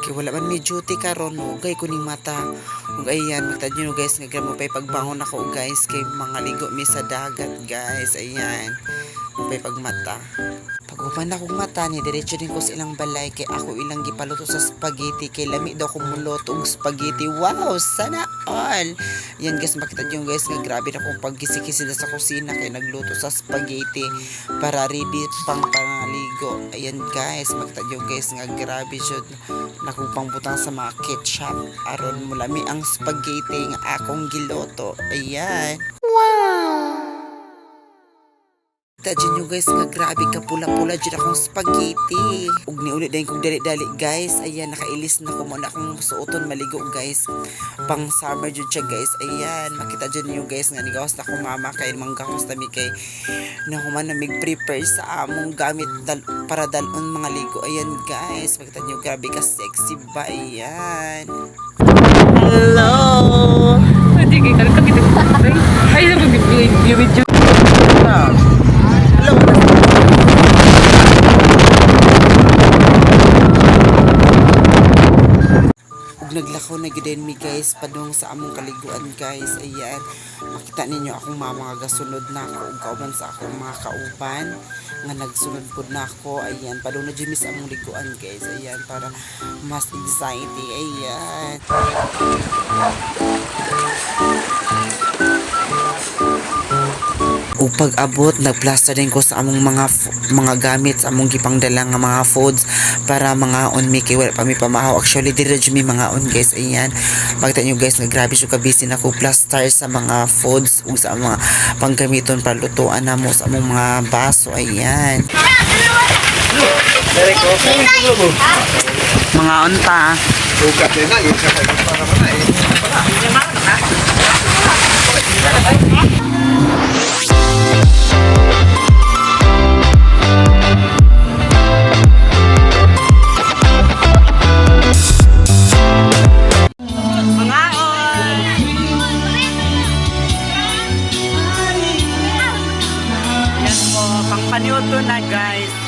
Kay wala man may duty karon, ugay ko ning mata. Ug ayan, magtadyo no guys, nga gramo pay pagbangon ako guys kay mga ligo mi sa dagat guys. Ayan. Pay pagmata. Pag-upan akong mata ni diretso din ko sa ilang balay kay ako ilang gipaluto sa spaghetti kay lami daw kong muluto og spaghetti. Wow, sana all. Yan guys, makita niyo guys nga grabe na kong pagkisi-kisi sa kusina kay nagluto sa spaghetti para ready pang pangaligo. Ayan guys, makita niyo guys nga grabe jud nakupang butang sa mga ketchup aron mulami ang spaghetti nga akong giluto. Ayan. Tadyan nyo guys nga grabe ka pula-pula dyan akong spaghetti. Ug niulit din kong dali-dali guys. Ayan, nakailis na ko muna akong suoton maligo guys. Pang summer dyan siya guys. Ayan, makita dyan nyo guys nga nigawas na akong mama kay manggahos na mi kay na human na mig-prepare sa among gamit para dalon mga ligo. Ayan guys, makita nyo grabe ka sexy ba? Ayan. Hello! Hindi kayo kalito kita. Ay, sa video. Naglakaw na gid mi guys padung sa among kaliguan guys. Ayan, makita ninyo akong mga gasunod na ako ug kauban sa akong mga kauban nga nagsunod pud na ako. Ayan, padung na mi sa among liguan guys. Ayan, para mas anxiety. Ayan. Ug pag-abot nagplaster din ko sa among mga gamit sa among gipangdala nga mga foods para mga on mi kay wala pa mi pamahaw. Actually diri mi mga on guys. Ayan, makita nyo guys nga grabe siya kabisi na ko plaster sa mga foods ug sa mga panggamiton para lutuan namo sa among mga baso. Ayan, mga unta Ugat na yun sa para mana pangpaniuto na guys.